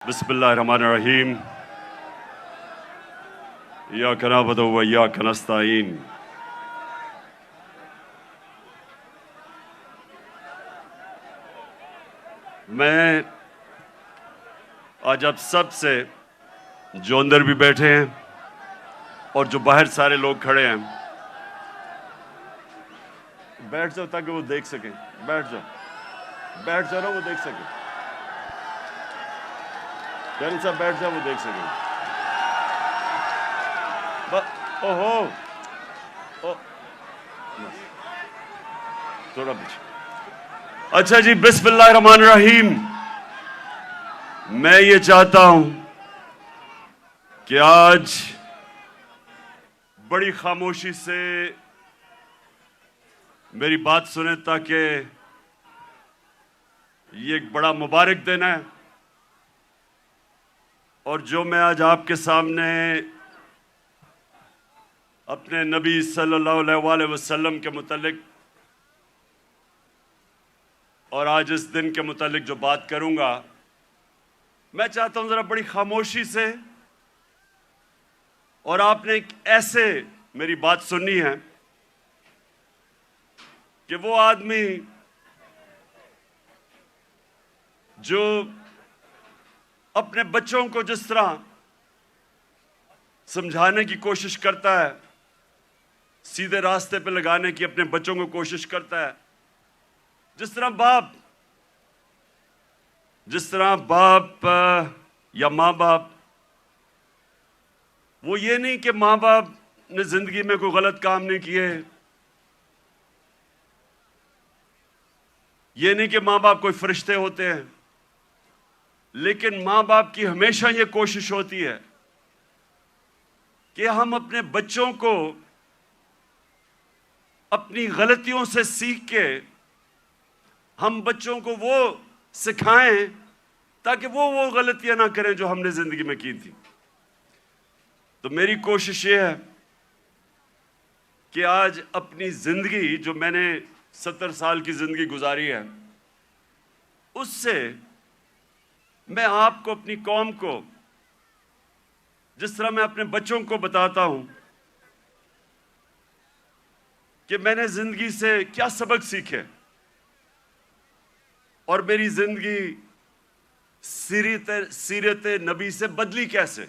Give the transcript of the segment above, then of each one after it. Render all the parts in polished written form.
بسم اللہ الرحمن الرحیم ایاک نعبد و ایاک نستعین میں آج آپ سب سے جو اندر بھی بیٹھے ہیں اور جو باہر سارے لوگ کھڑے ہیں بیٹھ جاؤ تاکہ وہ دیکھ سکیں. بیٹھ جاؤ نا وہ دیکھ سکیں. یعنی صاحب بیٹھ جاؤ وہ دیکھ سکیں. تھوڑا پیچھے. اچھا جی، بسم اللہ الرحمن الرحیم. میں یہ چاہتا ہوں کہ آج بڑی خاموشی سے میری بات سنیں تاکہ یہ ایک بڑا مبارک دن ہے، اور جو میں آج آپ کے سامنے اپنے نبی صلی اللہ علیہ وآلہ وسلم کے متعلق اور آج اس دن کے متعلق جو بات کروں گا، میں چاہتا ہوں ذرا بڑی خاموشی سے، اور آپ نے ایک ایسے میری بات سننی ہے کہ وہ آدمی جو اپنے بچوں کو جس طرح سمجھانے کی کوشش کرتا ہے، سیدھے راستے پہ لگانے کی اپنے بچوں کو کوشش کرتا ہے، جس طرح باپ یا ماں باپ، وہ یہ نہیں کہ ماں باپ نے زندگی میں کوئی غلط کام نہیں کیے، یہ نہیں کہ ماں باپ کوئی فرشتے ہوتے ہیں، لیکن ماں باپ کی ہمیشہ یہ کوشش ہوتی ہے کہ ہم اپنے بچوں کو اپنی غلطیوں سے سیکھ کے ہم بچوں کو وہ سکھائیں تاکہ وہ غلطیاں نہ کریں جو ہم نے زندگی میں کی تھی. تو میری کوشش یہ ہے کہ آج اپنی زندگی جو میں نے 70 سال کی زندگی گزاری ہے، اس سے میں آپ کو، اپنی قوم کو، جس طرح میں اپنے بچوں کو بتاتا ہوں کہ میں نے زندگی سے کیا سبق سیکھے اور میری زندگی سیرت نبی سے بدلی کیسے.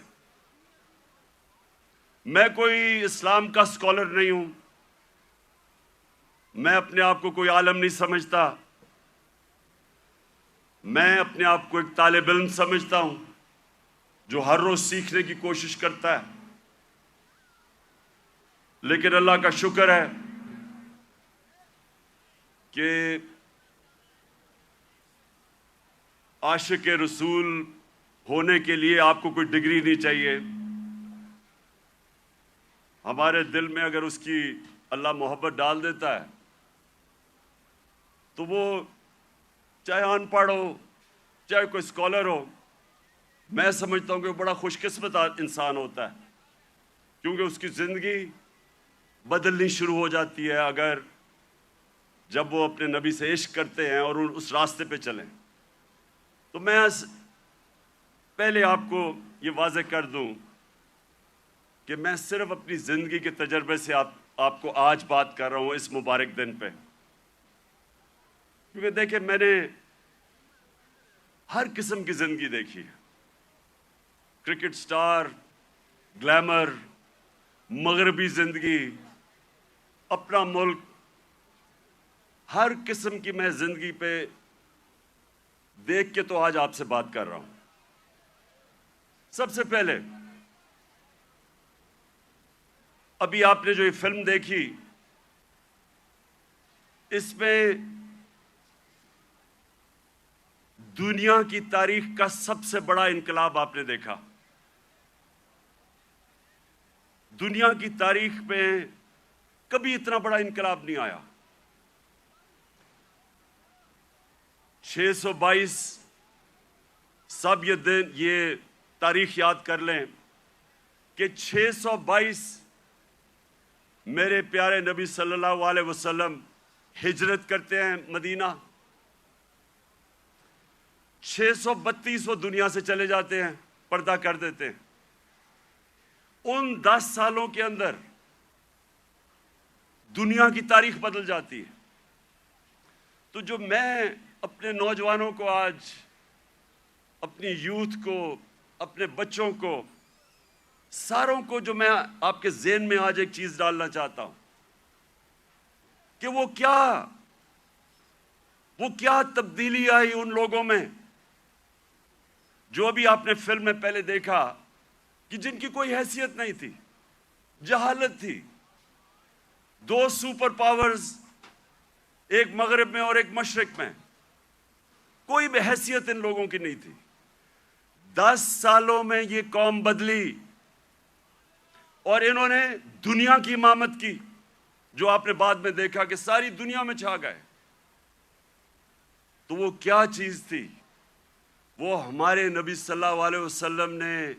میں کوئی اسلام کا اسکالر نہیں ہوں، میں اپنے آپ کو کوئی عالم نہیں سمجھتا، میں اپنے آپ کو ایک طالب علم سمجھتا ہوں جو ہر روز سیکھنے کی کوشش کرتا ہے. لیکن اللہ کا شکر ہے کہ عاشق رسول ہونے کے لیے آپ کو کوئی ڈگری نہیں چاہیے. ہمارے دل میں اگر اس کی اللہ محبت ڈال دیتا ہے تو وہ چاہے ان پڑھ ہو، چاہے کوئی اسکالر ہو، میں سمجھتا ہوں کہ وہ بڑا خوش قسمت انسان ہوتا ہے، کیونکہ اس کی زندگی بدلنی شروع ہو جاتی ہے اگر جب وہ اپنے نبی سے عشق کرتے ہیں اور اس راستے پہ چلیں. تو میں پہلے آپ کو یہ واضح کر دوں کہ میں صرف اپنی زندگی کے تجربے سے آپ کو آج بات کر رہا ہوں اس مبارک دن پہ، کیونکہ دیکھیں میں نے ہر قسم کی زندگی دیکھی ہے. کرکٹ سٹار، گلیمر، مغربی زندگی، اپنا ملک، ہر قسم کی میں زندگی پہ دیکھ کے تو آج آپ سے بات کر رہا ہوں. سب سے پہلے ابھی آپ نے جو یہ فلم دیکھی، اس میں دنیا کی تاریخ کا سب سے بڑا انقلاب آپ نے دیکھا. دنیا کی تاریخ میں کبھی اتنا بڑا انقلاب نہیں آیا. 622 سب یہ تاریخ یاد کر لیں کہ 622 میرے پیارے نبی صلی اللہ علیہ وسلم ہجرت کرتے ہیں مدینہ. 632 وہ دنیا سے چلے جاتے ہیں، پردہ کر دیتے ہیں۔ ان 10 سالوں کے اندر دنیا کی تاریخ بدل جاتی ہے۔ تو جو میں اپنے نوجوانوں کو آج، اپنی یوتھ کو، اپنے بچوں کو، ساروں کو جو میں آپ کے ذہن میں آج ایک چیز ڈالنا چاہتا ہوں کہ وہ کیا تبدیلی آئی ان لوگوں میں جو ابھی آپ نے فلم میں پہلے دیکھا کہ جن کی کوئی حیثیت نہیں تھی، جہالت تھی۔ 2 سپر پاورز، ایک مغرب میں اور ایک مشرق میں، کوئی بھی حیثیت ان لوگوں کی نہیں تھی۔ 10 سالوں میں یہ قوم بدلی اور انہوں نے دنیا کی امامت کی، جو آپ نے بعد میں دیکھا کہ ساری دنیا میں چھا گئے۔ تو وہ کیا چیز تھی؟ وہ ہمارے نبی صلی اللہ علیہ وسلم نے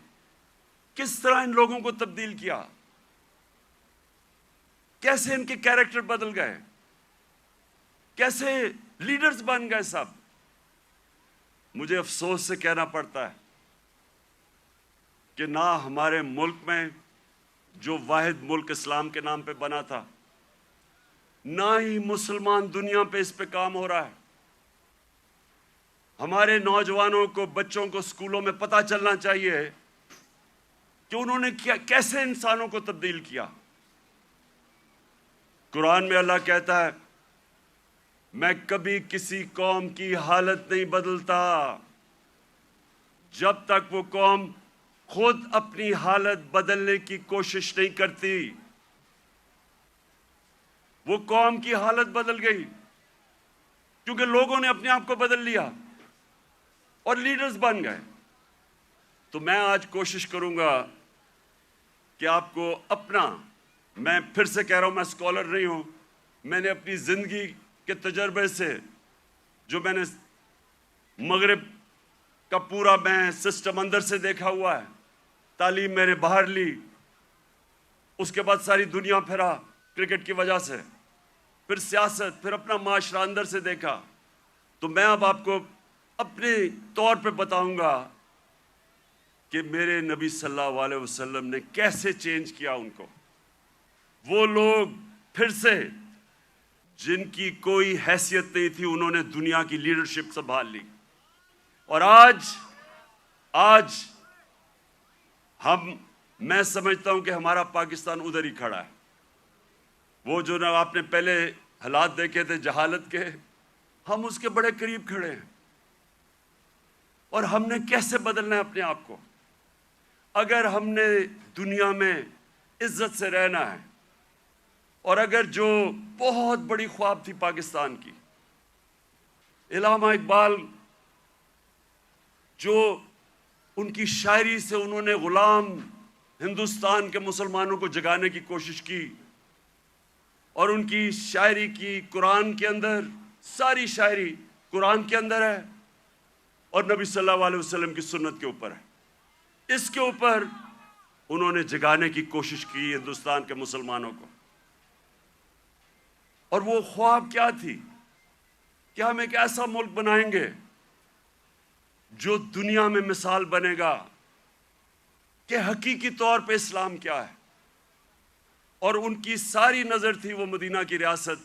کس طرح ان لوگوں کو تبدیل کیا، کیسے ان کے کیریکٹر بدل گئے، کیسے لیڈرز بن گئے سب۔ مجھے افسوس سے کہنا پڑتا ہے کہ نہ ہمارے ملک میں، جو واحد ملک اسلام کے نام پہ بنا تھا، نہ ہی مسلمان دنیا پہ اس پہ کام ہو رہا ہے۔ ہمارے نوجوانوں کو، بچوں کو اسکولوں میں پتہ چلنا چاہیے کہ انہوں نے کیسے انسانوں کو تبدیل کیا۔ قرآن میں اللہ کہتا ہے، میں کبھی کسی قوم کی حالت نہیں بدلتا جب تک وہ قوم خود اپنی حالت بدلنے کی کوشش نہیں کرتی۔ وہ قوم کی حالت بدل گئی کیونکہ لوگوں نے اپنے آپ کو بدل لیا اور لیڈرز بن گئے۔ تو میں آج کوشش کروں گا کہ آپ کو اپنا، میں پھر سے کہہ رہا ہوں، میں اسکالر نہیں ہوں، میں نے اپنی زندگی کے تجربے سے، جو میں نے مغرب کا پورا میں سسٹم اندر سے دیکھا ہوا ہے، تعلیم میں نے باہر لی، اس کے بعد ساری دنیا پھرا کرکٹ کی وجہ سے، پھر سیاست، پھر اپنا معاشرہ اندر سے دیکھا۔ تو میں اب آپ کو اپنے طور پہ بتاؤں گا کہ میرے نبی صلی اللہ علیہ وسلم نے کیسے چینج کیا ان کو۔ وہ لوگ پھر سے، جن کی کوئی حیثیت نہیں تھی، انہوں نے دنیا کی لیڈرشپ سنبھال لی۔ اور آج میں سمجھتا ہوں کہ ہمارا پاکستان ادھر ہی کھڑا ہے۔ وہ جو نا آپ نے پہلے حالات دیکھے تھے جہالت کے، ہم اس کے بڑے قریب کھڑے ہیں۔ اور ہم نے کیسے بدلنا ہے اپنے آپ کو؟ اگر ہم نے دنیا میں عزت سے رہنا ہے، اور اگر جو بہت بڑی خواب تھی پاکستان کی، علامہ اقبال، جو ان کی شاعری سے انہوں نے غلام ہندوستان کے مسلمانوں کو جگانے کی کوشش کی، اور ان کی شاعری کی قرآن کے اندر، ساری شاعری قرآن کے اندر ہے اور نبی صلی اللہ علیہ وسلم کی سنت کے اوپر ہے۔ اس کے اوپر انہوں نے جگانے کی کوشش کی ہندوستان کے مسلمانوں کو۔ اور وہ خواب کیا تھی کہ ہم ایک ایسا ملک بنائیں گے جو دنیا میں مثال بنے گا کہ حقیقی طور پہ اسلام کیا ہے۔ اور ان کی ساری نظر تھی وہ مدینہ کی ریاست،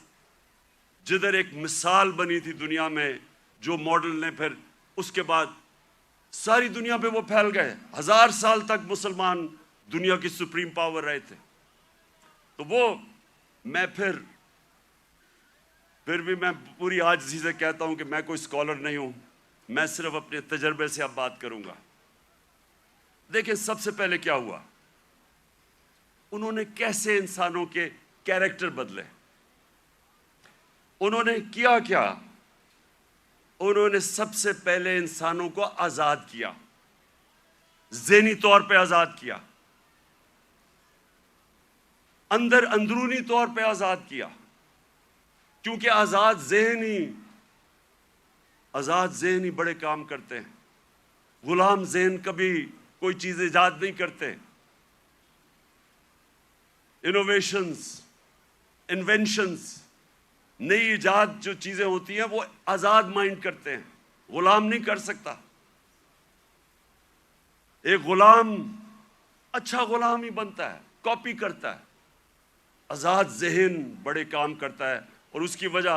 جدھر ایک مثال بنی تھی دنیا میں، جو ماڈل نے پھر اس کے بعد ساری دنیا پہ وہ پھیل گئے۔ 1000 سال تک مسلمان دنیا کی سپریم پاور رہے تھے۔ تو وہ میں پھر بھی میں پوری عاجزی سے کہتا ہوں کہ میں کوئی اسکالر نہیں ہوں، میں صرف اپنے تجربے سے اب بات کروں گا۔ دیکھیں سب سے پہلے کیا ہوا، انہوں نے کیسے انسانوں کے کیریکٹر بدلے۔ انہوں نے کیا کیا؟ انہوں نے سب سے پہلے انسانوں کو آزاد کیا، ذہنی طور پہ آزاد کیا، اندرونی طور پہ آزاد کیا، کیونکہ آزاد ذہن ہی بڑے کام کرتے ہیں۔ غلام ذہن کبھی کوئی چیز ایجاد نہیں کرتے۔ انوینشنز، نئی ایجاد جو چیزیں ہوتی ہیں وہ آزاد مائنڈ کرتے ہیں۔ غلام نہیں کر سکتا. ایک غلام اچھا غلام ہی بنتا ہے, کاپی کرتا ہے. آزاد ذہن بڑے کام کرتا ہے, اور اس کی وجہ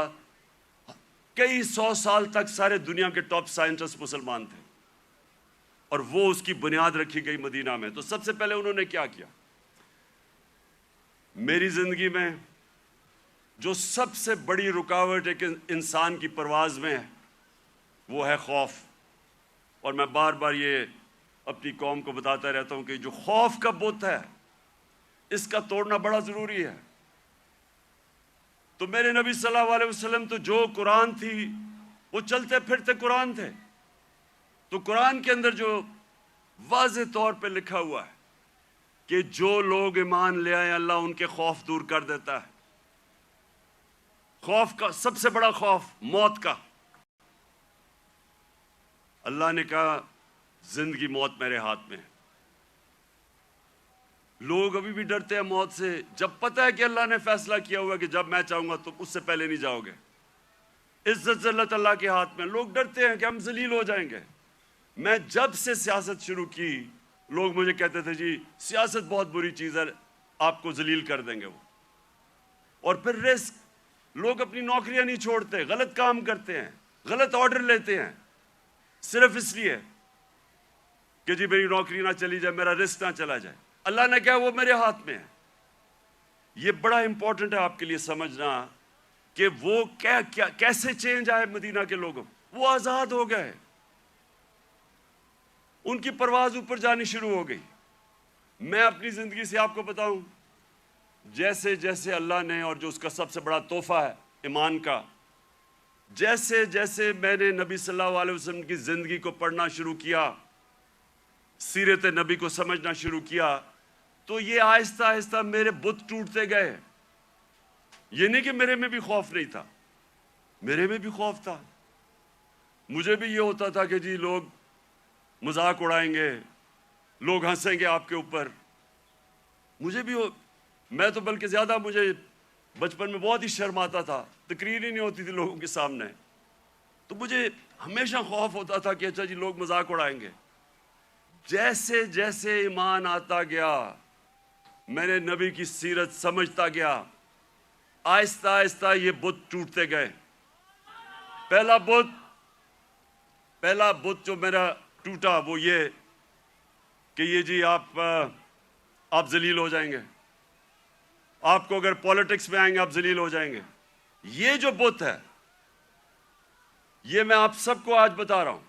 کئی 100 سال تک سارے دنیا کے ٹاپ سائنٹسٹ مسلمان تھے, اور وہ اس کی بنیاد رکھی گئی مدینہ میں. تو سب سے پہلے انہوں نے کیا کیا؟ میری زندگی میں جو سب سے بڑی رکاوٹ ایک انسان کی پرواز میں ہے وہ ہے خوف. اور میں بار بار یہ اپنی قوم کو بتاتا رہتا ہوں کہ جو خوف کا بت ہے اس کا توڑنا بڑا ضروری ہے. تو میرے نبی صلی اللہ علیہ وسلم تو جو قرآن تھی وہ چلتے پھرتے قرآن تھے. تو قرآن کے اندر جو واضح طور پہ لکھا ہوا ہے کہ جو لوگ ایمان لے آئے اللہ ان کے خوف دور کر دیتا ہے. خوف کا سب سے بڑا خوف موت کا. اللہ نے کہا زندگی موت میرے ہاتھ میں ہے. لوگ ابھی بھی ڈرتے ہیں موت سے, جب پتہ ہے کہ اللہ نے فیصلہ کیا ہوا کہ جب میں چاہوں گا تو اس سے پہلے نہیں جاؤ گے. عزت ذلت اللہ کے ہاتھ میں. لوگ ڈرتے ہیں کہ ہم ذلیل ہو جائیں گے. میں جب سے سیاست شروع کی لوگ مجھے کہتے تھے جی سیاست بہت بری چیز ہے, آپ کو ذلیل کر دیں گے وہ. اور پھر رسک, لوگ اپنی نوکریاں نہیں چھوڑتے, غلط کام کرتے ہیں, غلط آرڈر لیتے ہیں صرف اس لیے کہ جی میری نوکری نہ چلی جائے, میرا رسک نہ چلا جائے. اللہ نے کہا وہ میرے ہاتھ میں ہے. یہ بڑا امپورٹنٹ ہے آپ کے لیے سمجھنا کہ وہ کیسے چینج آئے مدینہ کے لوگوں. وہ آزاد ہو گئے, ان کی پرواز اوپر جانی شروع ہو گئی. میں اپنی زندگی سے آپ کو بتاؤں, جیسے جیسے اللہ نے, اور جو اس کا سب سے بڑا تحفہ ہے ایمان کا, جیسے جیسے میں نے نبی صلی اللہ علیہ وسلم کی زندگی کو پڑھنا شروع کیا, سیرت نبی کو سمجھنا شروع کیا, تو یہ آہستہ آہستہ میرے بت ٹوٹتے گئے. یہ نہیں کہ میرے میں بھی خوف نہیں تھا, میرے میں بھی خوف تھا. مجھے بھی یہ ہوتا تھا کہ جی لوگ مذاق اڑائیں گے, لوگ ہنسیں گے آپ کے اوپر. مجھے بھی میں تو بلکہ زیادہ, مجھے بچپن میں بہت ہی شرم آتا تھا, تقریر ہی نہیں ہوتی تھی لوگوں کے سامنے. تو مجھے ہمیشہ خوف ہوتا تھا کہ اچھا جی لوگ مذاق اڑائیں گے. جیسے جیسے ایمان آتا گیا, میں نے نبی کی سیرت سمجھتا گیا, آہستہ آہستہ یہ بت ٹوٹتے گئے. پہلا بت جو میرا ٹوٹا وہ یہ کہ یہ جی آپ ذلیل ہو جائیں گے, آپ کو اگر پولیٹکس میں آئیں گے آپ ذلیل ہو جائیں گے. یہ جو بت ہے یہ میں آپ سب کو آج بتا رہا ہوں,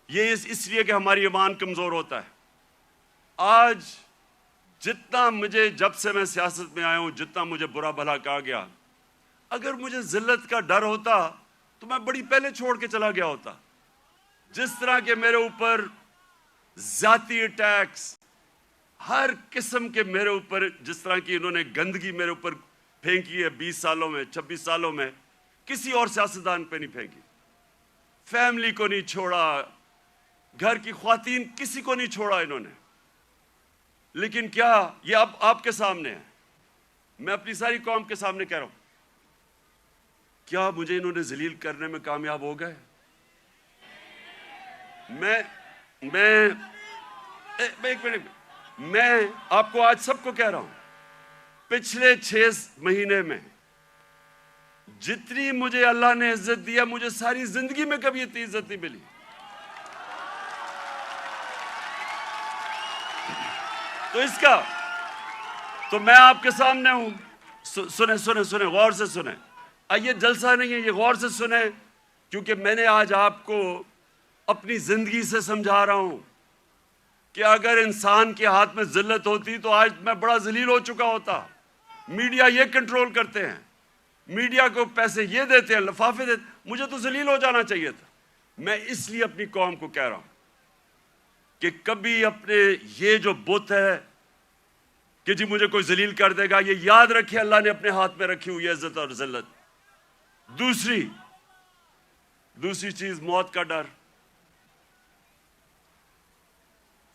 یہ اس لیے کہ ہماری ایمان کمزور ہوتا ہے. آج جتنا مجھے, جب سے میں سیاست میں آیا ہوں, جتنا مجھے برا بھلا کہا گیا, اگر مجھے ذلت کا ڈر ہوتا تو میں بڑی پہلے چھوڑ کے چلا گیا ہوتا. جس طرح کے میرے اوپر ذاتی اٹیکس, ہر قسم کے میرے اوپر, جس طرح کی انہوں نے گندگی میرے اوپر پھینکی ہے 20 سالوں میں, 26 سالوں میں, کسی اور سیاستدان پہ نہیں پھینکی. فیملی کو نہیں چھوڑا, گھر کی خواتین, کسی کو نہیں چھوڑا انہوں نے. لیکن کیا یہ اب آپ کے سامنے ہے, میں اپنی ساری قوم کے سامنے کہہ رہا ہوں, کیا مجھے انہوں نے ذلیل کرنے میں کامیاب ہو گئے؟ ایک منٹ, میں آپ کو آج سب کو کہہ رہا ہوں, پچھلے 6 مہینے میں جتنی مجھے اللہ نے عزت دیا, مجھے ساری زندگی میں کبھی اتنی عزت نہیں ملی. تو اس کا تو میں آپ کے سامنے ہوں. سنیں غور سے سنیں. یہ جلسہ نہیں ہے, یہ غور سے سنیں, کیونکہ میں نے آج آپ کو اپنی زندگی سے سمجھا رہا ہوں کہ اگر انسان کے ہاتھ میں ذلت ہوتی تو آج میں بڑا ذلیل ہو چکا ہوتا. میڈیا یہ کنٹرول کرتے ہیں, میڈیا کو پیسے یہ دیتے ہیں, لفافے دیتے, مجھے تو ذلیل ہو جانا چاہیے تھا. میں اس لیے اپنی قوم کو کہہ رہا ہوں کہ کبھی اپنے یہ جو بت ہے کہ جی مجھے کوئی ذلیل کر دے گا, یہ یاد رکھے اللہ نے اپنے ہاتھ میں رکھی ہوئی عزت اور ذلت. دوسری چیز موت کا ڈر.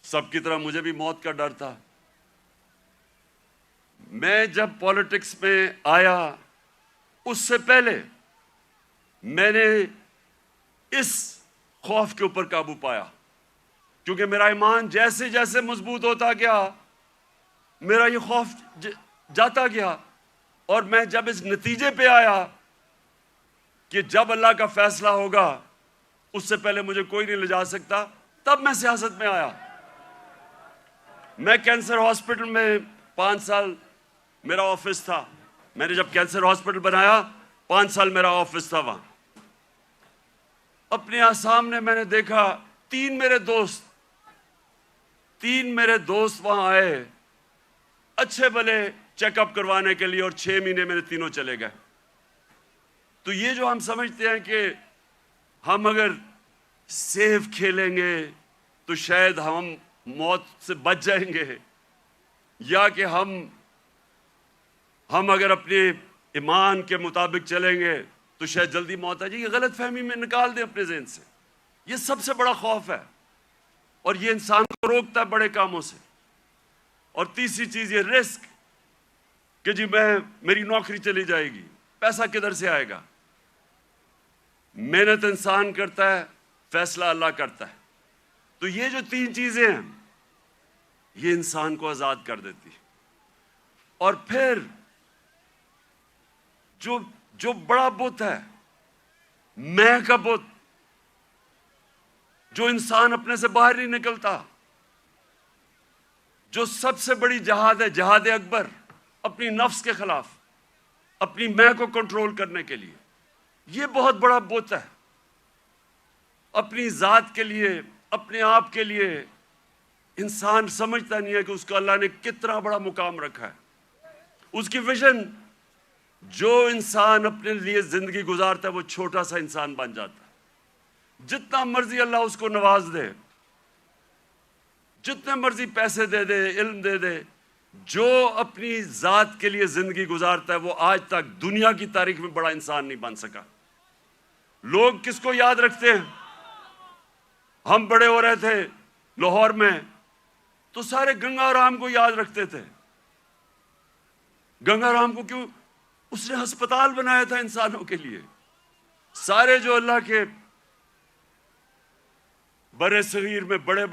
سب کی طرح مجھے بھی موت کا ڈر تھا. میں جب پالیٹکس میں آیا اس سے پہلے میں نے اس خوف کے اوپر قابو پایا، کیونکہ میرا ایمان جیسے جیسے مضبوط ہوتا گیا میرا یہ خوف جاتا گیا، اور میں جب اس نتیجے پہ آیا کہ جب اللہ کا فیصلہ ہوگا اس سے پہلے مجھے کوئی نہیں لے جا سکتا، تب میں سیاست میں آیا۔ میں کینسر ہاسپٹل میں 5 سال میرا آفس تھا، میں نے جب کینسر ہاسپٹل بنایا 5 سال میرا آفس تھا وہاں۔ اپنے سامنے میں نے دیکھا 3 میرے دوست وہاں آئے اچھے بھلے چیک اپ کروانے کے لیے، اور 6 مہینے میرے تینوں چلے گئے۔ تو یہ جو ہم سمجھتے ہیں کہ ہم اگر سیف کھیلیں گے تو شاید ہم موت سے بچ جائیں گے، یا کہ ہم اگر اپنے ایمان کے مطابق چلیں گے تو شاید جلدی موت آ جائے، یہ غلط فہمی میں نکال دیں اپنے ذہن سے۔ یہ سب سے بڑا خوف ہے، اور یہ انسان کو روکتا ہے بڑے کاموں سے۔ اور تیسری چیز یہ رسک، کہ جی میری نوکری چلی جائے گی، پیسہ کدھر سے آئے گا؟ محنت انسان کرتا ہے، فیصلہ اللہ کرتا ہے۔ تو یہ جو 3 چیزیں ہیں یہ انسان کو آزاد کر دیتی۔ اور پھر جو بڑا بت ہے، میں کا بت، جو انسان اپنے سے باہر نہیں نکلتا، جو سب سے بڑی جہاد ہے، جہاد اکبر، اپنی نفس کے خلاف، اپنی میں کو کنٹرول کرنے کے لیے، یہ بہت بڑا بت ہے۔ اپنی ذات کے لیے، اپنے آپ کے لیے انسان سمجھتا نہیں ہے کہ اس کو اللہ نے کتنا بڑا مقام رکھا ہے۔ اس کی ویژن، جو انسان اپنے لیے زندگی گزارتا ہے وہ چھوٹا سا انسان بن جاتا ہے۔ جتنا مرضی اللہ اس کو نواز دے، جتنے مرضی پیسے دے دے، علم دے دے، جو اپنی ذات کے لیے زندگی گزارتا ہے وہ آج تک دنیا کی تاریخ میں بڑا انسان نہیں بن سکا۔ لوگ کس کو یاد رکھتے ہیں؟ ہم بڑے ہو رہے تھے لاہور میں تو سارے گنگا رام کو یاد رکھتے تھے۔ گنگا رام کو کیوں؟ اس نے ہسپتال بنایا تھا انسانوں کے لیے۔ سارے جو اللہ کے برے صغیر میں بڑے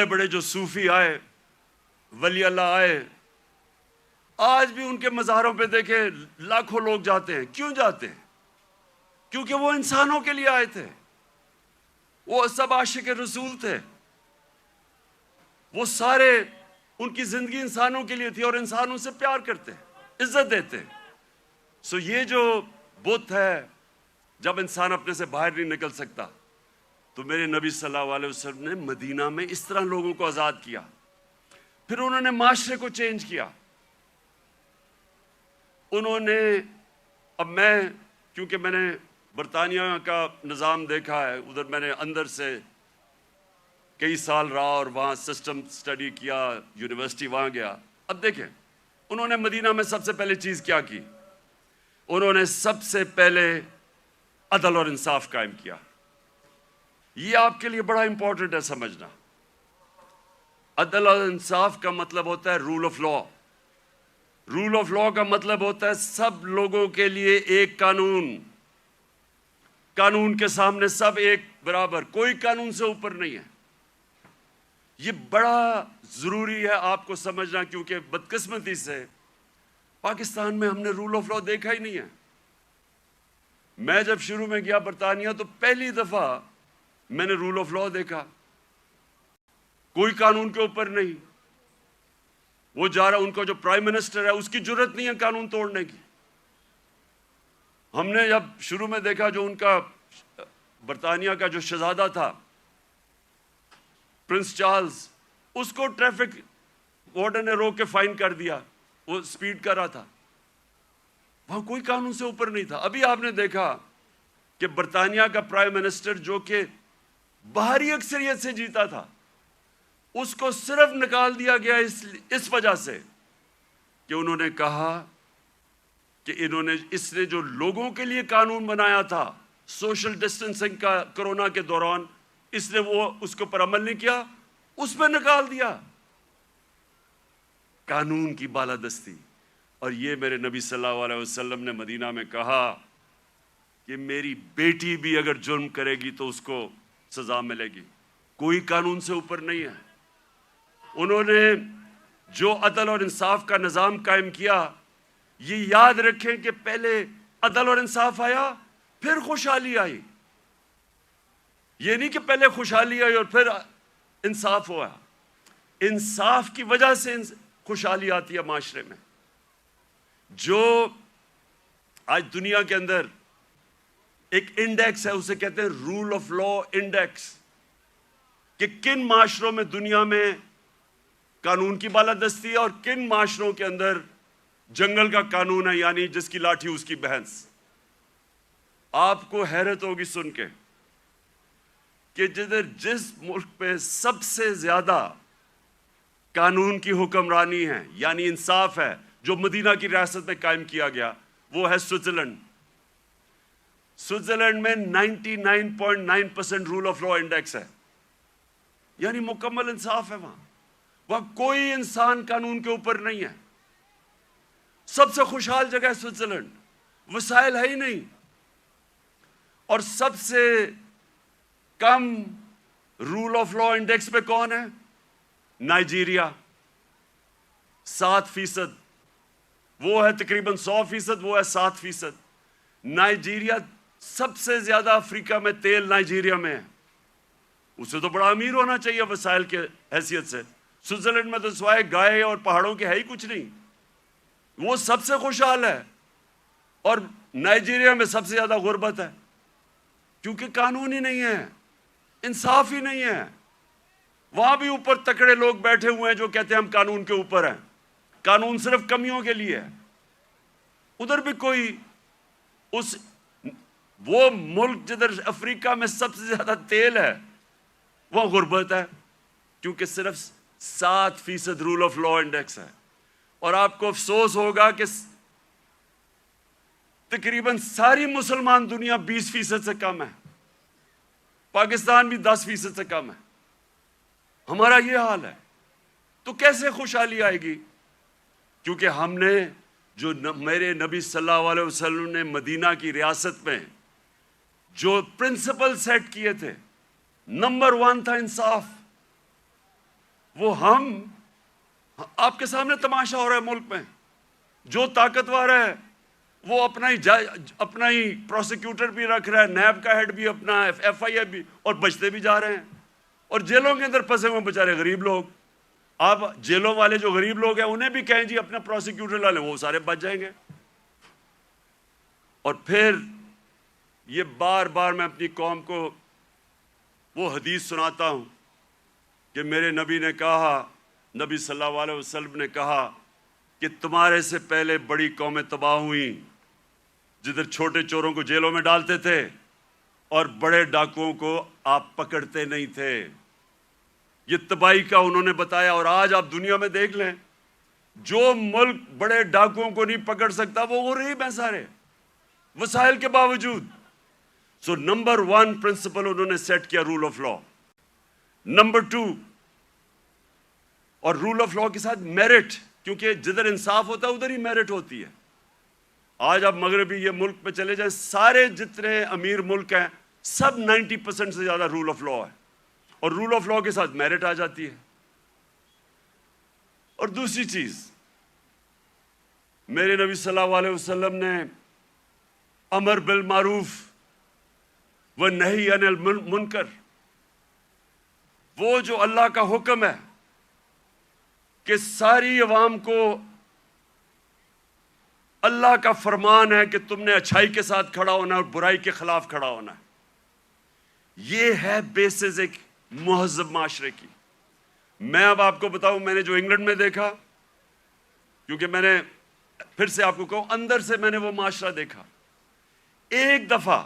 بڑے جو صوفی آئے، ولی اللہ آئے، آج بھی ان کے مزاروں پہ دیکھیں لاکھوں لوگ جاتے ہیں۔ کیوں جاتے ہیں؟ کیونکہ وہ انسانوں کے لیے آئے تھے، وہ سب عاشق رسول تھے، وہ سارے ان کی زندگی انسانوں کے لیے تھی، اور انسانوں سے پیار کرتے، عزت دیتے۔ سو یہ جو بت ہے، جب انسان اپنے سے باہر نہیں نکل سکتا تو میرے نبی صلی اللہ علیہ وسلم نے مدینہ میں اس طرح لوگوں کو آزاد کیا۔ پھر انہوں نے معاشرے کو چینج کیا۔ انہوں نے، اب کیونکہ میں نے برطانیہ کا نظام دیکھا ہے، ادھر میں نے اندر سے کئی سال رہا اور وہاں سسٹم سٹڈی کیا، یونیورسٹی وہاں گیا۔ اب دیکھیں انہوں نے مدینہ میں سب سے پہلے چیز کیا کی؟ انہوں نے سب سے پہلے عدل اور انصاف قائم کیا۔ یہ آپ کے لیے بڑا امپورٹنٹ ہے سمجھنا۔ عدل اور انصاف کا مطلب ہوتا ہے rule of law. Rule of law کا مطلب ہوتا ہے سب لوگوں کے لیے ایک قانون، قانون کے سامنے سب ایک برابر، کوئی قانون سے اوپر نہیں ہے۔ یہ بڑا ضروری ہے آپ کو سمجھنا، کیونکہ بدقسمتی سے پاکستان میں ہم نے رول آف لا دیکھا ہی نہیں ہے۔ میں جب شروع میں گیا برطانیہ تو پہلی دفعہ میں نے رول آف لا دیکھا، کوئی قانون کے اوپر نہیں۔ وہ جا رہا، ان کا جو پرائم منسٹر ہے اس کی جرت نہیں ہے قانون توڑنے کی۔ ہم نے جب شروع میں دیکھا جو ان کا برطانیہ کا جو شہزادہ تھا پرنس چارلز، اس کو ٹریفک وارڈن نے روک کے فائن کر دیا، وہ سپیڈ کر رہا تھا۔ وہاں کوئی قانون سے اوپر نہیں تھا۔ ابھی آپ نے دیکھا کہ برطانیہ کا پرائم منسٹر جو کہ باہری اکثریت سے جیتا تھا، اس کو صرف نکال دیا گیا اس وجہ سے کہ انہوں نے کہا کہ اس نے جو لوگوں کے لیے قانون بنایا تھا سوشل ڈسٹنسنگ کا کرونا کے دوران، اس نے اس کے اوپر عمل نہیں کیا، اس پہ نکال دیا۔ قانون کی بالادستی۔ اور یہ میرے نبی صلی اللہ علیہ وسلم نے مدینہ میں کہا کہ میری بیٹی بھی اگر جرم کرے گی تو اس کو سزا ملے گی. کوئی قانون سے اوپر نہیں ہے. انہوں نے جو عدل اور انصاف کا نظام قائم کیا، یہ یاد رکھیں کہ پہلے عدل اور انصاف آیا پھر خوشحالی آئی. یہ نہیں کہ پہلے خوشحالی آئی اور پھر انصاف ہوا. انصاف کی وجہ سے خوشحالی آتی ہے معاشرے میں. جو آج دنیا کے اندر ایک انڈیکس ہے، اسے کہتے ہیں رول آف لا انڈیکس، کہ کن معاشروں میں دنیا میں قانون کی بالادستی ہے اور کن معاشروں کے اندر جنگل کا قانون ہے، یعنی جس کی لاٹھی اس کی بھینس. آپ کو حیرت ہوگی سن کے کہ جس ملک پہ سب سے زیادہ قانون کی حکمرانی ہے، یعنی انصاف ہے، جو مدینہ کی ریاست میں قائم کیا گیا، وہ ہے سوئٹزرلینڈ. سوئٹزرلینڈ میں 99.9% رول آف لا انڈیکس ہے، یعنی مکمل انصاف ہے. وہاں کوئی انسان قانون کے اوپر نہیں ہے. سب سے خوشحال جگہ ہے سوئٹزرلینڈ. وسائل ہے ہی نہیں. اور سب سے کم رول آف لا انڈیکس پہ کون ہے؟ نائجیریا، 7%. وہ ہے تقریباً 100%، وہ ہے 7%. نائجیریا سب سے زیادہ افریقہ میں تیل نائجیریا میں ہے. اسے تو بڑا امیر ہونا چاہیے وسائل کے حیثیت سے. سوئٹزرلینڈ میں تو سوائے گائے اور پہاڑوں کے ہے ہی کچھ نہیں. وہ سب سے خوشحال ہے. اور نائجیریا میں سب سے زیادہ غربت ہے، کیونکہ قانون ہی نہیں ہے، انصاف ہی نہیں ہے. وہاں بھی اوپر تکڑے لوگ بیٹھے ہوئے ہیں جو کہتے ہیں ہم قانون کے اوپر ہیں. قانون صرف کمیوں کے لیے ہے. ادھر بھی کوئی وہ ملک جدھر افریقہ میں سب سے زیادہ تیل ہے، وہ غربت ہے، کیونکہ صرف 7% رول آف لا انڈیکس ہے. اور آپ کو افسوس ہوگا کہ تقریباً ساری مسلمان دنیا 20% سے کم ہے. پاکستان بھی 10% سے کم ہے. ہمارا یہ حال ہے. تو کیسے خوشحالی آئے گی؟ کیونکہ ہم نے جو میرے نبی صلی اللہ علیہ وسلم نے مدینہ کی ریاست میں جو پرنسپل سیٹ کیے تھے، نمبر 1 تھا انصاف. وہ آپ کے سامنے تماشا ہو رہا ہے ملک میں. جو طاقتور ہے وہ اپنا ہی پروسیکیوٹر بھی رکھ رہا ہے، نیب کا ہیڈ بھی اپنا، ایف آئی اے بھی، اور بچتے بھی جا رہے ہیں. اور جیلوں کے اندر پھنسے ہوئے بیچارے غریب لوگ. آپ جیلوں والے جو غریب لوگ ہیں انہیں بھی کہیں جی اپنا پروسیکیوٹر لا لیں، وہ سارے بچ جائیں گے. اور پھر یہ بار بار میں اپنی قوم کو وہ حدیث سناتا ہوں کہ میرے نبی نے کہا، نبی صلی اللہ علیہ وسلم نے کہا کہ تمہارے سے پہلے بڑی قومیں تباہ ہوئیں جدھر چھوٹے چوروں کو جیلوں میں ڈالتے تھے اور بڑے ڈاکوؤں کو آپ پکڑتے نہیں تھے. یہ تباہی کا انہوں نے بتایا. اور آج آپ دنیا میں دیکھ لیں، جو ملک بڑے ڈاکوؤں کو نہیں پکڑ سکتا وہ غریب ہیں سارے، وسائل کے باوجود. سو نمبر 1 پرنسپل انہوں نے سیٹ کیا رول آف لا. نمبر 2، اور رول آف لا کے ساتھ میرٹ، کیونکہ جدھر انصاف ہوتا ہے ادھر ہی میرٹ ہوتی ہے. آج آپ مغربی یہ ملک پہ چلے جائیں، سارے جتنے امیر ملک ہیں سب 90% سے زیادہ رول آف لا ہے، اور رول آف لا کے ساتھ میرٹ آ جاتی ہے. اور دوسری چیز، میرے نبی صلی اللہ علیہ وسلم نے امر بالمعروف و نہی عن المنکر، وہ جو اللہ کا حکم ہے کہ ساری عوام کو اللہ کا فرمان ہے کہ تم نے اچھائی کے ساتھ کھڑا ہونا ہے اور برائی کے خلاف کھڑا ہونا ہے. یہ ہے بیسز ایک مہذب معاشرے کی. میں اب آپ کو بتاؤں، میں نے جو انگلینڈ میں دیکھا، کیونکہ میں نے پھر سے آپ کو کہوں اندر سے میں نے وہ معاشرہ دیکھا. ایک دفعہ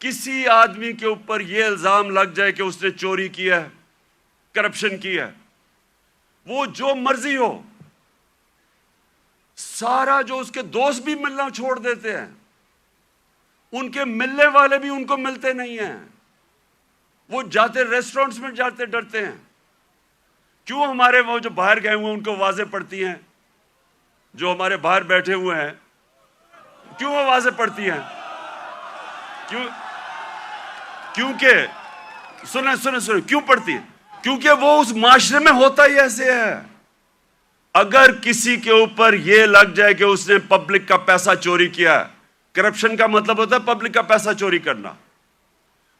کسی آدمی کے اوپر یہ الزام لگ جائے کہ اس نے چوری کی ہے، کرپشن کی ہے، وہ جو مرضی ہو، سارا جو اس کے دوست بھی ملنا چھوڑ دیتے ہیں، ان کے ملنے والے بھی ان کو ملتے نہیں ہیں. وہ جاتے ریسٹورنٹس میں جاتے ڈرتے ہیں. کیوں ہمارے وہ جو باہر گئے ہوئے ہیں ان کو واضح پڑتی ہیں، جو ہمارے باہر بیٹھے ہوئے ہیں کیوں وہ واضح پڑتی ہیں؟ کیونکہ سنیں کیوں پڑھتی ہے؟ کیونکہ وہ اس معاشرے میں ہوتا ہی ایسے ہے. اگر کسی کے اوپر یہ لگ جائے کہ اس نے پبلک کا پیسہ چوری کیا، کرپشن کا مطلب ہوتا ہے پبلک کا پیسہ چوری کرنا،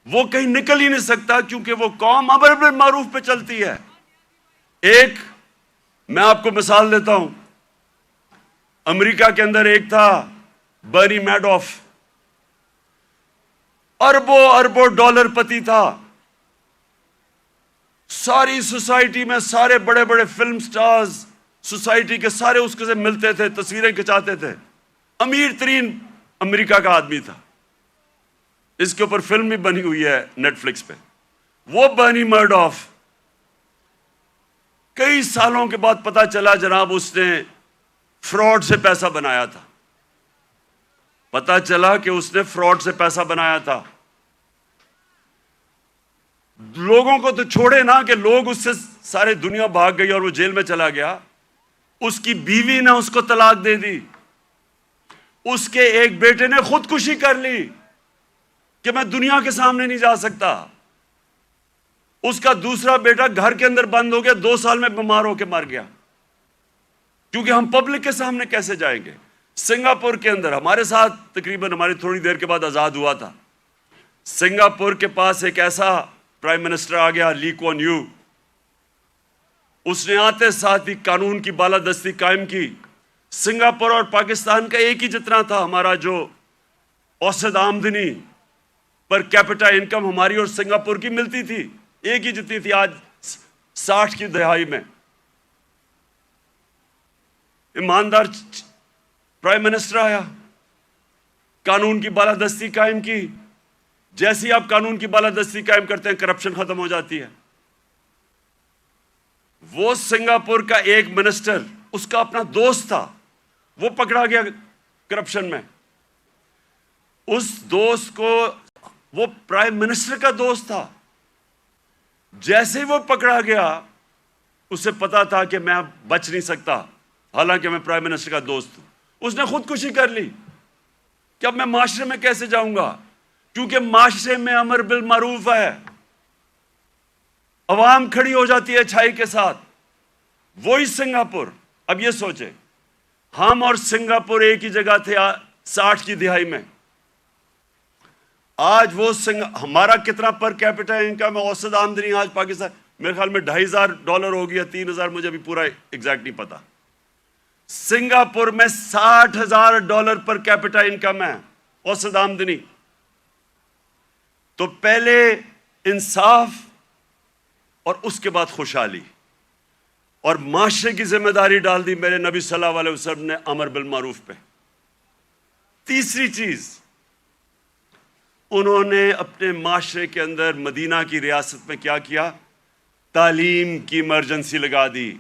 وہ کہیں نکل ہی نہیں سکتا، کیونکہ وہ قوم امر بالمعروف پہ چلتی ہے. ایک میں آپ کو مثال دیتا ہوں. امریکہ کے اندر ایک تھا برنی میڈوف، اربوں اربوں ڈالر پتی تھا. ساری سوسائٹی میں سارے بڑے بڑے فلم سٹارز سوسائٹی کے سارے اس کے سے ملتے تھے، تصویریں کھچاتے تھے. امیر ترین امریکہ کا آدمی تھا. اس کے اوپر فلم بھی بنی ہوئی ہے نیٹ فلکس پہ. وہ برنی میڈوف کئی سالوں کے بعد پتا چلا جناب اس نے فراڈ سے پیسہ بنایا تھا. پتا چلا کہ اس نے فراڈ سے پیسہ بنایا تھا. لوگوں کو تو چھوڑے نا کہ لوگ اس سے سارے دنیا بھاگ گئی اور وہ جیل میں چلا گیا. اس کی بیوی نے اس کو طلاق دے دی. اس کے ایک بیٹے نے خودکشی کر لی کہ میں دنیا کے سامنے نہیں جا سکتا. اس کا دوسرا بیٹا گھر کے اندر بند ہو گیا، 2 سال میں بیمار ہو کے مر گیا. کیونکہ ہم پبلک کے سامنے کیسے جائیں گے؟ سنگاپور کے اندر ہمارے ساتھ تقریباً ہماری تھوڑی دیر کے بعد آزاد ہوا تھا. سنگاپور کے پاس ایک ایسا پرائم منسٹر آ گیا، لی کوان یو. اس نے آتے ساتھ ہی قانون کی بالادستی قائم کی. سنگاپور اور پاکستان کا ایک ہی جتنا تھا. ہمارا جو اوسط آمدنی پر کیپٹا انکم ہماری اور سنگاپور کی ملتی تھی، ایک ہی جتنی تھی. آج 60 کی دہائی میں ایماندار پرائم منسٹر آیا، قانون کی بالادستی قائم کی. جیسے ہی آپ قانون کی بالادستی قائم کرتے ہیں کرپشن ختم ہو جاتی ہے. وہ سنگاپور کا ایک منسٹر، اس کا اپنا دوست تھا، وہ پکڑا گیا کرپشن میں. اس دوست کو، وہ پرائم منسٹر کا دوست تھا، جیسے ہی وہ پکڑا گیا اسے پتا تھا کہ میں اب بچ نہیں سکتا، حالانکہ میں پرائم منسٹر کا دوست ہوں. اس نے خودکشی کر لی کہ اب میں معاشرے میں کیسے جاؤں گا، کیونکہ معاشرے میں امر بالمعروف ہے. عوام کھڑی ہو جاتی ہے اچھائی کے ساتھ. وہی سنگاپور. اب یہ سوچیں، ہم اور سنگاپور ایک ہی جگہ تھے 60 کی دہائی میں. آج وہ ہمارا کتنا پر کیپٹا انکم ہے، اوسط آمدنی آج پاکستان میرے خیال میں $2,500 ہو گیا، 3,000 مجھے ابھی پورا ایگزیکٹ نہیں پتا. سنگاپور میں $60,000 پر کیپٹا انکم ہے، اوسط آمدنی. تو پہلے انصاف اور اس کے بعد خوشحالی اور معاشرے کی ذمہ داری ڈال دی میرے نبی صلی اللہ علیہ وسلم نے امر بالمعروف پہ. تیسری چیز، انہوں نے اپنے معاشرے کے اندر مدینہ کی ریاست میں کیا کیا؟ تعلیم کی ایمرجنسی لگا دی.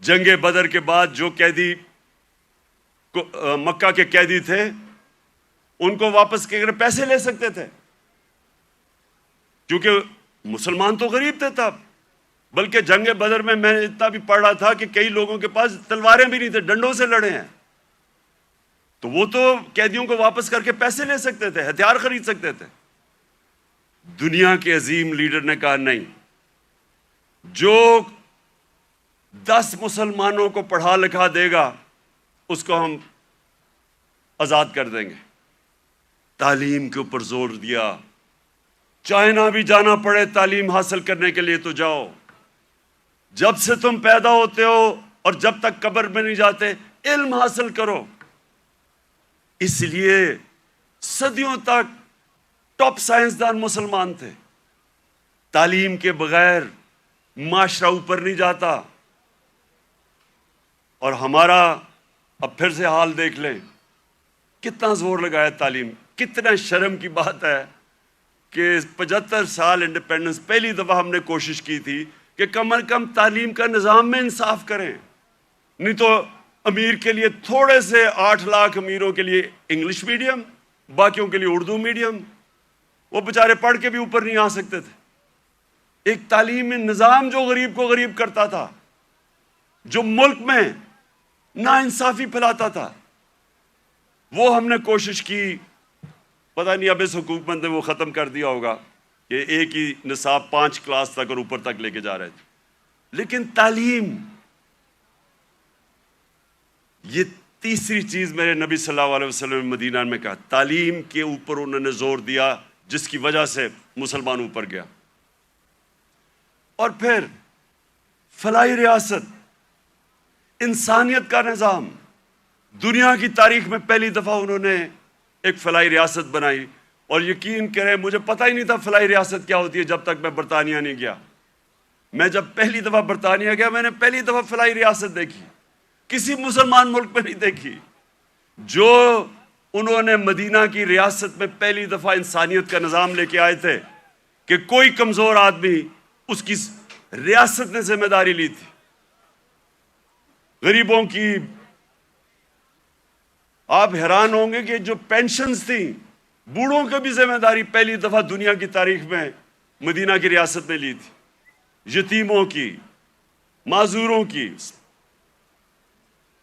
جنگ بدر کے بعد جو قیدی مکہ کے قیدی تھے ان کو واپس کے پیسے لے سکتے تھے، کیونکہ مسلمان تو غریب تھے تب. بلکہ جنگ بدر میں نے اتنا بھی پڑھ رہا تھا کہ کئی لوگوں کے پاس تلواریں بھی نہیں تھے، ڈنڈوں سے لڑے ہیں. تو وہ تو قیدیوں کو واپس کر کے پیسے لے سکتے تھے، ہتھیار خرید سکتے تھے. دنیا کے عظیم لیڈر نے کہا نہیں، جو 10 مسلمانوں کو پڑھا لکھا دے گا اس کو ہم آزاد کر دیں گے. تعلیم کے اوپر زور دیا. چائنا بھی جانا پڑے تعلیم حاصل کرنے کے لیے تو جاؤ. جب سے تم پیدا ہوتے ہو اور جب تک قبر میں نہیں جاتے علم حاصل کرو. اس لیے صدیوں تک ٹاپ سائنسدان مسلمان تھے. تعلیم کے بغیر معاشرہ اوپر نہیں جاتا. اور ہمارا اب پھر سے حال دیکھ لیں، کتنا زور لگایا تعلیم. کتنا شرم کی بات ہے کہ 75 سال انڈیپینڈنس پہلی دفعہ ہم نے کوشش کی تھی کہ کم از کم تعلیم کا نظام میں انصاف کریں. نہیں تو امیر کے لیے تھوڑے سے 8 لاکھ امیروں کے لیے انگلش میڈیم، باقیوں کے لیے اردو میڈیم. وہ بیچارے پڑھ کے بھی اوپر نہیں آ سکتے تھے. ایک تعلیمی نظام جو غریب کو غریب کرتا تھا، جو ملک میں ناانصافی پھیلاتا تھا، وہ ہم نے کوشش کی پتہ نہیں اب اس حکومت نے وہ ختم کر دیا ہوگا کہ ایک ہی نصاب 5 کلاس تک اور اوپر تک لے کے جا رہے تھے. لیکن تعلیم، یہ تیسری چیز میرے نبی صلی اللہ علیہ وسلم نے مدینہ میں کہا، تعلیم کے اوپر انہوں نے زور دیا، جس کی وجہ سے مسلمان اوپر گیا. اور پھر فلاحی ریاست، انسانیت کا نظام، دنیا کی تاریخ میں پہلی دفعہ انہوں نے ایک فلاحی ریاست بنائی. اور یقین کریں مجھے پتہ ہی نہیں تھا فلاحی ریاست کیا ہوتی ہے جب تک میں برطانیہ نہیں گیا. میں جب پہلی دفعہ برطانیہ گیا میں نے پہلی دفعہ فلاحی ریاست دیکھی، کسی مسلمان ملک میں نہیں دیکھی. جو انہوں نے مدینہ کی ریاست میں پہلی دفعہ انسانیت کا نظام لے کے آئے تھے کہ کوئی کمزور آدمی، اس کی ریاست نے ذمہ داری لی تھی. غریبوں کی، آپ حیران ہوں گے کہ جو پینشنز تھیں، بوڑھوں کی بھی ذمہ داری پہلی دفعہ دنیا کی تاریخ میں مدینہ کی ریاست نے لی تھی. یتیموں کی، معذوروں کی،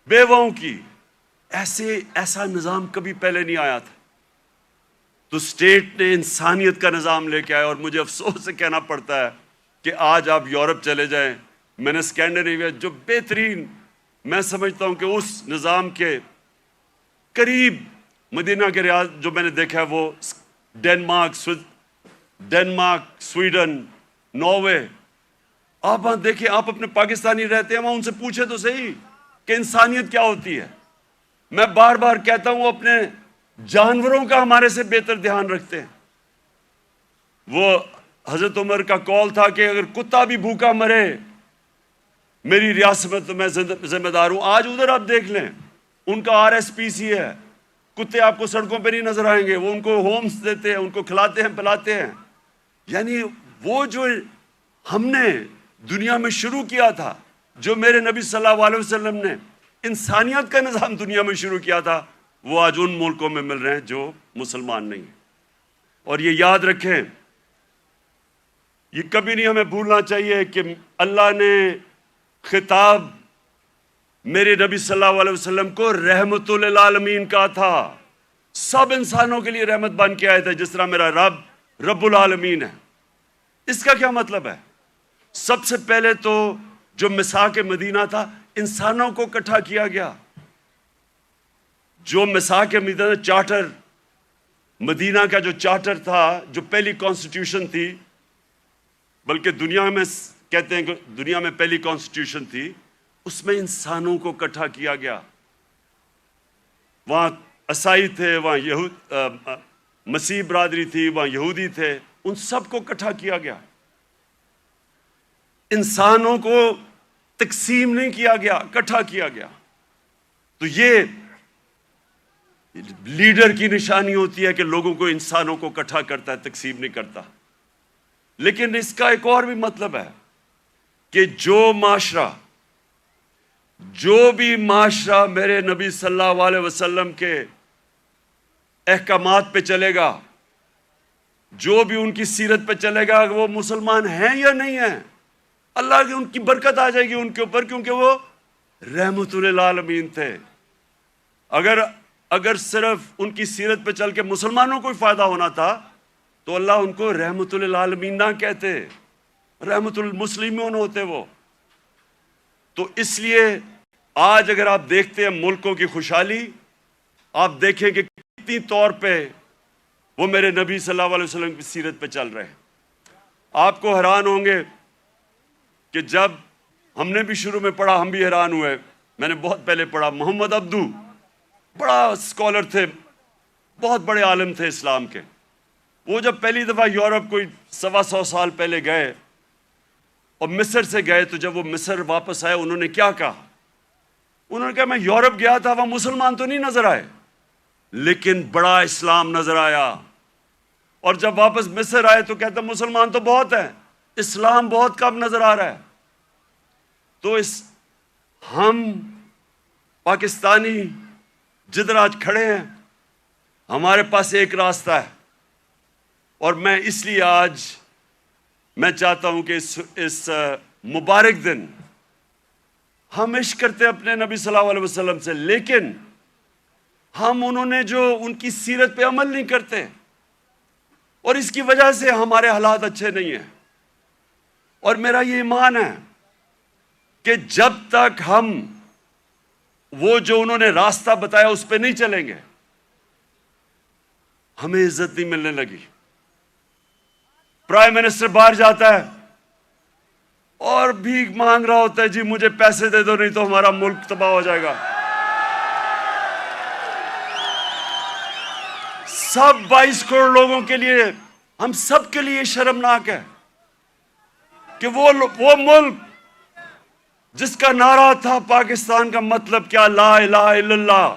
بیواؤں کی، ایسا نظام کبھی پہلے نہیں آیا تھا. تو اسٹیٹ نے انسانیت کا نظام لے کے آیا. اور مجھے افسوس سے کہنا پڑتا ہے کہ آج آپ یورپ چلے جائیں، میں نے اسکینڈینیویا جو بہترین، میں سمجھتا ہوں کہ اس نظام کے قریب مدینہ کے ریاض جو میں نے دیکھا ہے وہ ڈنمارک، سویڈن، ناروے. آپ وہاں دیکھیں، آپ اپنے پاکستانی رہتے ہیں وہاں، ان سے پوچھیں تو صحیح کہ انسانیت کیا ہوتی ہے. میں بار بار کہتا ہوں وہ اپنے جانوروں کا ہمارے سے بہتر دھیان رکھتے ہیں. وہ حضرت عمر کا قول تھا کہ اگر کتا بھی بھوکا مرے میری ریاست میں تو میں ذمہ دار ہوں. آج ادھر آپ دیکھ لیں، ان کا RSPC ہے، کتے آپ کو سڑکوں پہ نہیں نظر آئیں گے، وہ ان کو ہومز دیتے ہیں، ان کو کھلاتے ہیں پلاتے ہیں. یعنی وہ جو ہم نے دنیا میں شروع کیا تھا، جو میرے نبی صلی اللہ علیہ وسلم نے انسانیت کا نظام دنیا میں شروع کیا تھا، وہ آج ان ملکوں میں مل رہے ہیں جو مسلمان نہیں ہیں. اور یہ یاد رکھیں، یہ کبھی نہیں ہمیں بھولنا چاہیے کہ اللہ نے خطاب میرے نبی صلی اللہ علیہ وسلم کو رحمت للعالمین کہا تھا. سب انسانوں کے لیے رحمت بن کے آئے تھے، جس طرح میرا رب رب العالمین ہے. اس کا کیا مطلب ہے؟ سب سے پہلے تو جو میثاق مدینہ تھا، انسانوں کو اکٹھا کیا گیا. جو میثاق مدینہ چارٹر، مدینہ کا جو چارٹر تھا، جو پہلی کانسٹیٹیوشن تھی، بلکہ دنیا میں کہتے ہیں کہ دنیا میں پہلی کانسٹیٹیوشن تھی، اس میں انسانوں کو اکٹھا کیا گیا. وہاں عیسائی تھے، وہاں مسیح برادری تھی، وہاں یہودی تھے، ان سب کو اکٹھا کیا گیا. انسانوں کو تقسیم نہیں کیا گیا، اکٹھا کیا گیا. تو یہ لیڈر کی نشانی ہوتی ہے کہ لوگوں کو، انسانوں کو اکٹھا کرتا ہے، تقسیم نہیں کرتا. لیکن اس کا ایک اور بھی مطلب ہے کہ جو بھی معاشرہ میرے نبی صلی اللہ علیہ وسلم کے احکامات پہ چلے گا، جو بھی ان کی سیرت پہ چلے گا، وہ مسلمان ہیں یا نہیں ہیں، اللہ کی ان کی برکت آ جائے گی ان کے اوپر، کیونکہ وہ رحمت للعالمین تھے. اگر صرف ان کی سیرت پہ چل کے مسلمانوں کو ہی فائدہ ہونا تھا تو اللہ ان کو رحمت للعالمین نہ کہتے، رحمت المسلمون ہوتے وہ. تو اس لیے آج اگر آپ دیکھتے ہیں ملکوں کی خوشحالی، آپ دیکھیں کہ کتنی طور پہ وہ میرے نبی صلی اللہ علیہ وسلم کی سیرت پہ چل رہے ہیں. آپ کو حیران ہوں گے کہ جب ہم نے بھی شروع میں پڑھا، ہم بھی حیران ہوئے. میں نے بہت پہلے پڑھا، محمد عبدو بڑا اسکالر تھے، بہت بڑے عالم تھے اسلام کے. وہ جب پہلی دفعہ یورپ کوئی 125 سال پہلے گئے اور مصر سے گئے، تو جب وہ مصر واپس آئے انہوں نے کیا کہا؟ انہوں نے کہا میں یورپ گیا تھا، وہاں مسلمان تو نہیں نظر آئے لیکن بڑا اسلام نظر آیا. اور جب واپس مصر آئے تو کہتے مسلمان تو بہت ہیں، اسلام بہت کم نظر آ رہا ہے. تو ہم پاکستانی جدھر آج کھڑے ہیں، ہمارے پاس ایک راستہ ہے. اور میں اس لیے آج میں چاہتا ہوں کہ اس مبارک دن ہم عشق کرتے اپنے نبی صلی اللہ علیہ وسلم سے، لیکن ہم انہوں نے جو ان کی سیرت پہ عمل نہیں کرتے. اور اس کی وجہ سے ہمارے حالات اچھے نہیں ہیں. اور میرا یہ ایمان ہے کہ جب تک ہم وہ جو انہوں نے راستہ بتایا اس پہ نہیں چلیں گے, ہمیں عزت نہیں ملنے لگی. پرائم منسٹر باہر جاتا ہے اور بھیک مانگ رہا ہوتا ہے, جی مجھے پیسے دے دو نہیں تو ہمارا ملک تباہ ہو جائے گا. سب 22 کروڑ لوگوں کے لیے, ہم سب کے لیے شرمناک ہے کہ وہ ملک جس کا نعرہ تھا پاکستان کا مطلب کیا, لا الہ الا اللہ,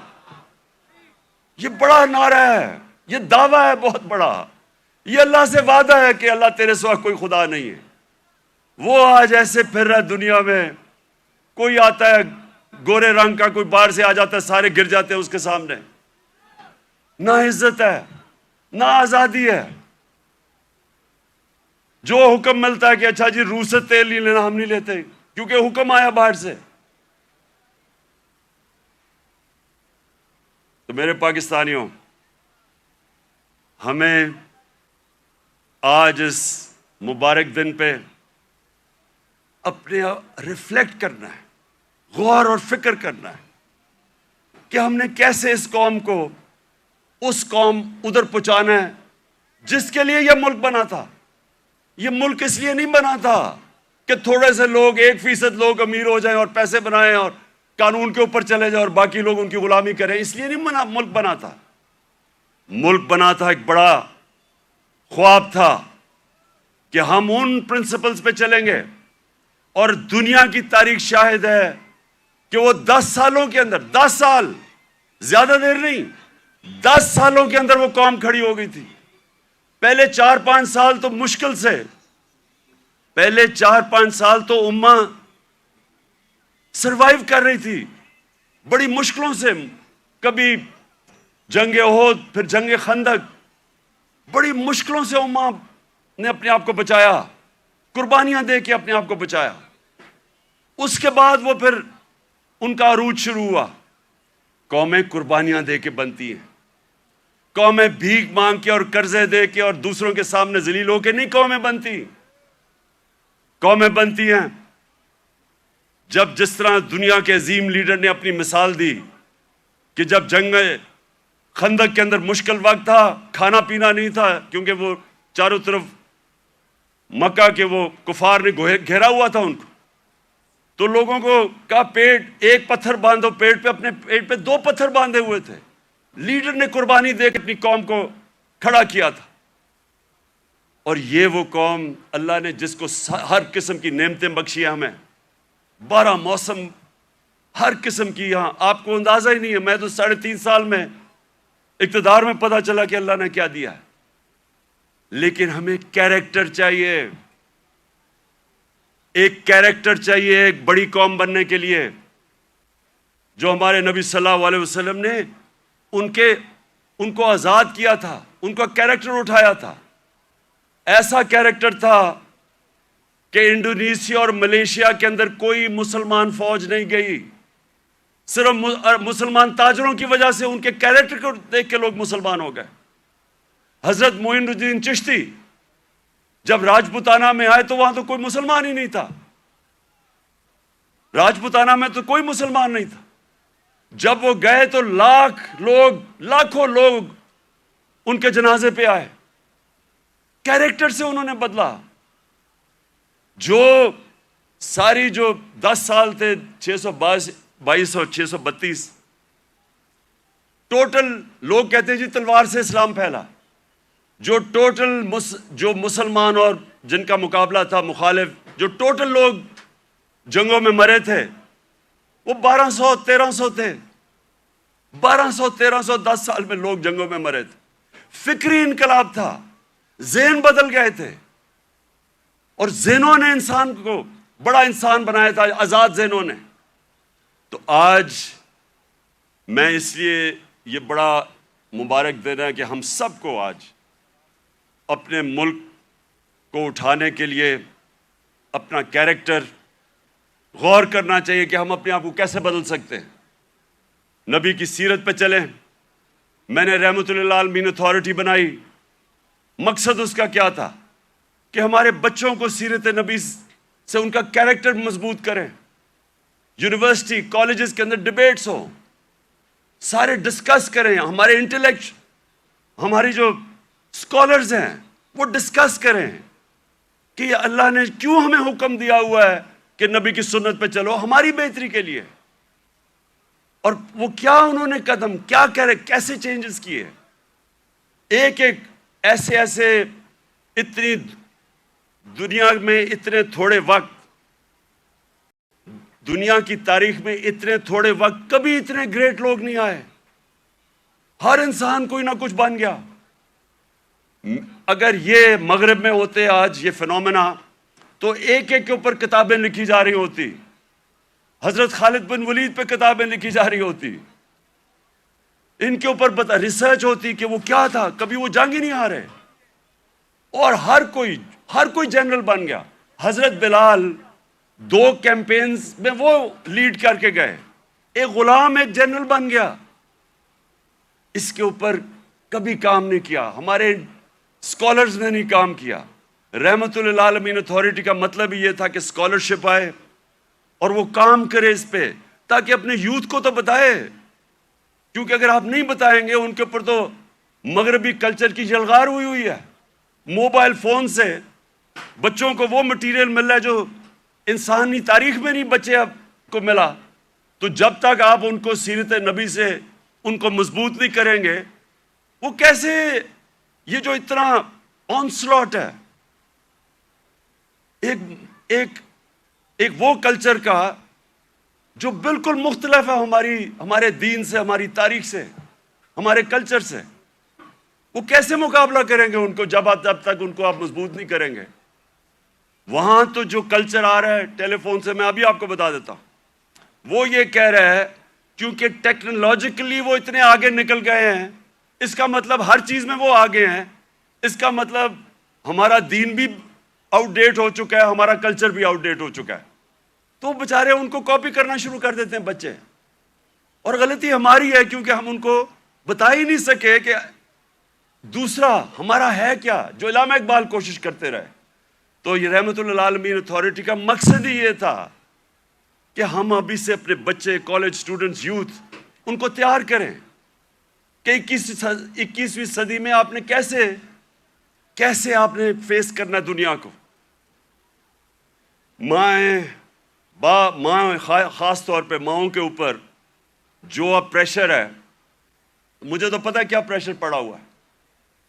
یہ بڑا نعرہ ہے, یہ دعویٰ ہے بہت بڑا, یہ اللہ سے وعدہ ہے کہ اللہ تیرے سوا کوئی خدا نہیں ہے. وہ آج ایسے پھر رہا ہے دنیا میں, کوئی آتا ہے گورے رنگ کا, کوئی باہر سے آ جاتا ہے, سارے گر جاتے ہیں اس کے سامنے. نہ عزت ہے, نہ آزادی ہے. جو حکم ملتا ہے کہ اچھا جی روس سے تیل نہیں لینا, ہم نہیں لیتے کیونکہ حکم آیا باہر سے. تو میرے پاکستانیوں, ہمیں آج اس مبارک دن پہ اپنے ریفلیکٹ کرنا ہے, غور اور فکر کرنا ہے کہ ہم نے کیسے اس قوم کو اس قوم ادھر پہنچانا ہے جس کے لیے یہ ملک بنا تھا. یہ ملک اس لیے نہیں بنا تھا کہ تھوڑے سے لوگ 1% لوگ امیر ہو جائیں اور پیسے بنائیں اور قانون کے اوپر چلے جائیں اور باقی لوگ ان کی غلامی کریں. اس لیے نہیں ملک بنا تھا. ملک بنا تھا, ایک بڑا خواب تھا کہ ہم ان پرنسپلز پہ چلیں گے, اور دنیا کی تاریخ شاہد ہے کہ وہ 10 سالوں کے اندر, 10 سال, زیادہ دیر نہیں, 10 سالوں کے اندر وہ قوم کھڑی ہو گئی تھی. پہلے 4-5 سال تو مشکل سے, پہلے 4-5 سال تو امہ سروائیو کر رہی تھی بڑی مشکلوں سے. کبھی جنگ احد, پھر جنگ خندق, بڑی مشکلوں سے امہ نے اپنے آپ کو بچایا, قربانیاں دے کے اپنے آپ کو بچایا. اس کے بعد وہ پھر ان کا عروج شروع ہوا. قومیں قربانیاں دے کے بنتی ہیں, قومیں بھیک مانگ کے اور قرضے دے کے اور دوسروں کے سامنے ذلیل ہو کے نہیں قومیں بنتی. قومیں بنتی ہیں جب, جس طرح دنیا کے عظیم لیڈر نے اپنی مثال دی کہ جب جنگ خندق کے اندر مشکل وقت تھا, کھانا پینا نہیں تھا کیونکہ وہ چاروں طرف مکہ کے وہ کفار نے گھیرا ہوا تھا ان کو, تو لوگوں کو کہا پیٹ, ایک پتھر باندھو پیٹ پہ, اپنے پیٹ پہ 2 پتھر باندھے ہوئے تھے. لیڈر نے قربانی دے کے اپنی قوم کو کھڑا کیا تھا. اور یہ وہ قوم اللہ نے جس کو ہر قسم کی نعمتیں بخشی ہیں, ہمیں 12 موسم ہر قسم کی, یہاں آپ کو اندازہ ہی نہیں ہے. میں تو 3.5 سال میں اقتدار میں پتہ چلا کہ اللہ نے کیا دیا ہے. لیکن ہمیں کیریکٹر چاہیے, ایک کیریکٹر چاہیے ایک بڑی قوم بننے کے لیے. جو ہمارے نبی صلی اللہ علیہ وسلم نے ان کو آزاد کیا تھا, ان کا کیریکٹر اٹھایا تھا. ایسا کیریکٹر تھا کہ انڈونیشیا اور ملیشیا کے اندر کوئی مسلمان فوج نہیں گئی, صرف مسلمان تاجروں کی وجہ سے, ان کے کیریکٹر کو دیکھ کے لوگ مسلمان ہو گئے. حضرت معین الدین چشتی جب راجپوتانہ میں آئے تو وہاں تو کوئی مسلمان ہی نہیں تھا, راجپوتانہ میں تو کوئی مسلمان نہیں تھا. جب وہ گئے تو لاکھوں لوگ ان کے جنازے پہ آئے. کیریکٹر سے انہوں نے بدلا. جو ساری جو 10 سال تھے, 622 اور 632, ٹوٹل لوگ کہتے ہیں جی تلوار سے اسلام پھیلا. جو ٹوٹل جو مسلمان اور جن کا مقابلہ تھا مخالف, جو ٹوٹل لوگ جنگوں میں مرے تھے وہ 1200-1300 تھے. 1200-1300 10 سال میں لوگ جنگوں میں مرے تھے. فکری انقلاب تھا, ذہن بدل گئے تھے, اور ذہنوں نے انسان کو بڑا انسان بنایا تھا, آزاد ذہنوں نے. تو آج میں اس لیے یہ بڑا مبارک دن ہے کہ ہم سب کو آج اپنے ملک کو اٹھانے کے لیے اپنا کیریکٹر غور کرنا چاہیے کہ ہم اپنے آپ کو کیسے بدل سکتے ہیں. نبی کی سیرت پہ چلیں. میں نے رحمت اللہ عالمین اتھارٹی بنائی مقصد اس کا کیا تھا کہ ہمارے بچوں کو سیرت نبی سے ان کا کیریکٹر مضبوط کریں. یونیورسٹی کالجز کے اندر ڈبیٹس ہو, سارے ڈسکس کریں, ہمارے انٹلیکٹ ہماری جو اسکالرز ہیں وہ ڈسکس کریں کہ یہ اللہ نے کیوں ہمیں حکم دیا ہوا ہے کہ نبی کی سنت پہ چلو ہماری بہتری کے لیے, اور وہ کیا انہوں نے قدم کیا کرے, کیسے چینجز کیے. ایک ایک ایسے اتنی دنیا میں اتنے تھوڑے وقت, دنیا کی تاریخ میں اتنے تھوڑے وقت کبھی اتنے گریٹ لوگ نہیں آئے. ہر انسان کوئی نہ کچھ بن گیا. اگر یہ مغرب میں ہوتے آج یہ فنومنا تو ایک ایک کے اوپر کتابیں لکھی جا رہی ہوتی. حضرت خالد بن ولید پہ کتابیں لکھی جا رہی ہوتی, ان کے اوپر ریسرچ ہوتی کہ وہ کیا تھا, کبھی وہ جنگ ہی نہیں ہارے, اور ہر کوئی جنرل بن گیا. حضرت بلال 2 کیمپینز میں وہ لیڈ کر کے گئے, ایک غلام ایک جنرل بن گیا. اس کے اوپر کبھی کام نہیں کیا, ہمارے اسکالرز نے نہیں کام کیا. رحمت للعالمین اتھارٹی کا مطلب ہی یہ تھا کہ اسکالرشپ آئے اور وہ کام کرے اس پہ, تاکہ اپنے یوتھ کو تو بتائے, کیونکہ اگر آپ نہیں بتائیں گے ان کے اوپر تو مغربی کلچر کی جلغار ہوئی ہے. موبائل فون سے بچوں کو وہ مٹیریل مل رہا ہے جو انسانی تاریخ میں نہیں بچے آپ کو ملا. تو جب تک آپ ان کو سیرت نبی سے ان کو مضبوط نہیں کریں گے, وہ کیسے, یہ جو اتنا آنسلاٹ ہے ایک وہ کلچر کا جو بالکل مختلف ہے ہمارے دین سے, ہماری تاریخ سے, ہمارے کلچر سے, وہ کیسے مقابلہ کریں گے ان کو جب تک ان کو آپ مضبوط نہیں کریں گے. وہاں تو جو کلچر آ رہا ہے ٹیلی فون سے, میں ابھی آپ کو بتا دیتا ہوں, وہ یہ کہہ رہا ہے کیونکہ ٹیکنالوجیکلی وہ اتنے آگے نکل گئے ہیں, اس کا مطلب ہر چیز میں وہ آگے ہیں, اس کا مطلب ہمارا دین بھی آؤٹ ڈیٹ ہو چکا ہے, ہمارا کلچر بھی آؤٹ ڈیٹ ہو چکا ہے. تو بیچارے ان کو کاپی کرنا شروع کر دیتے ہیں بچے, اور غلطی ہماری ہے کیونکہ ہم ان کو بتا ہی نہیں سکے کہ دوسرا ہمارا ہے کیا, جو علامہ اقبال کوشش کرتے رہے. تو یہ رحمت للعالمین اتھارٹی کا مقصد ہی یہ تھا کہ ہم ابھی سے اپنے بچے, کالج اسٹوڈنٹس, یوتھ, ان کو تیار کریں کہ 21ویں صدی میں آپ نے کیسے آپ نے فیس کرنا دنیا کو. ماں خاص طور پہ ماؤں کے اوپر جو اب پریشر ہے, مجھے تو پتہ ہے کیا پریشر پڑا ہوا ہے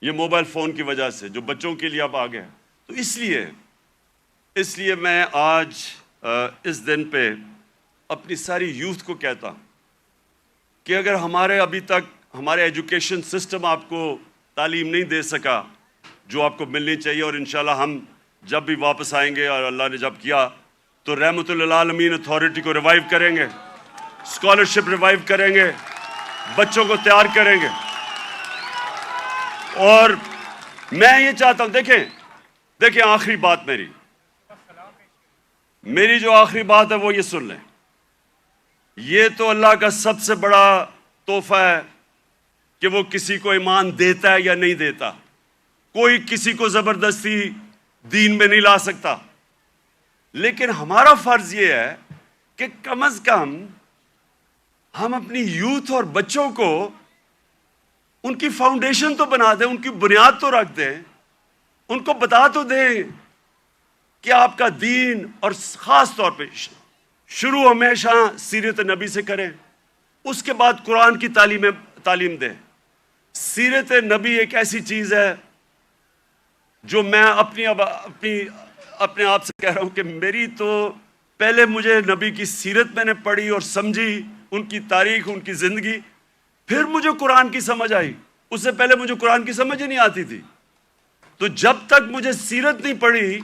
یہ موبائل فون کی وجہ سے, جو بچوں کے لیے اب آ گیا. تو اس لیے میں آج اس دن پہ اپنی ساری یوتھ کو کہتا ہوں کہ اگر ابھی تک ہمارے ایجوکیشن سسٹم آپ کو تعلیم نہیں دے سکا جو آپ کو ملنی چاہیے, اور انشاءاللہ ہم جب بھی واپس آئیں گے اور اللہ نے جب کیا تو رحمت للعالمین اتھارٹی کو ریوائیو کریں گے, اسکالرشپ ریوائیو کریں گے, بچوں کو تیار کریں گے. اور میں یہ چاہتا ہوں, دیکھیں آخری بات میری جو آخری بات ہے وہ یہ سن لیں. یہ تو اللہ کا سب سے بڑا تحفہ ہے کہ وہ کسی کو ایمان دیتا ہے یا نہیں دیتا. کوئی کسی کو زبردستی دین میں نہیں لا سکتا, لیکن ہمارا فرض یہ ہے کہ کم از کم ہم اپنی یوتھ اور بچوں کو ان کی فاؤنڈیشن تو بنا دیں, ان کی بنیاد تو رکھ دیں, ان کو بتا تو دیں کہ آپ کا دین, اور خاص طور پہ شروع ہمیشہ سیرت نبی سے کریں, اس کے بعد قرآن کی تعلیم دیں. سیرت نبی ایک ایسی چیز ہے جو میں اپنے آپ سے کہہ رہا ہوں کہ میری تو پہلے مجھے نبی کی سیرت میں نے پڑھی اور سمجھی, ان کی تاریخ, ان کی زندگی, پھر مجھے قرآن کی سمجھ آئی. اس سے پہلے مجھے قرآن کی سمجھ ہی نہیں آتی تھی. تو جب تک مجھے سیرت نہیں پڑھی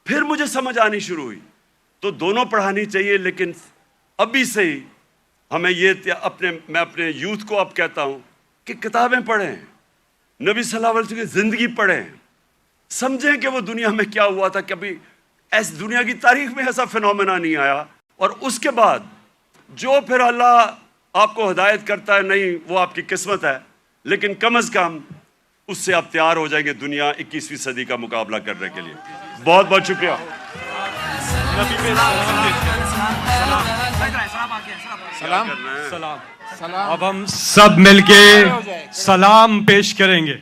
پھر مجھے سمجھ آنی شروع ہوئی. تو دونوں پڑھانی چاہیے, لیکن ابھی سے ہی ہمیں میں اپنے یوتھ کو اب کہتا ہوں کہ کتابیں پڑھیں, نبی صلی اللہ علیہ وسلم کی زندگی پڑھیں, سمجھیں کہ وہ دنیا میں کیا ہوا تھا. کبھی ایسی دنیا کی تاریخ میں ایسا فنومنا نہیں آیا. اور اس کے بعد جو پھر اللہ آپ کو ہدایت کرتا ہے, نہیں وہ آپ کی قسمت ہے, لیکن کم از کم اس سے آپ تیار ہو جائیں گے دنیا 21ویں صدی کا مقابلہ کرنے کے لیے. بہت بہت شکریہ. سلام سلام. اب ہم سب مل کے سلام پیش کریں گے.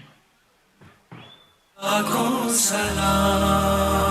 سلام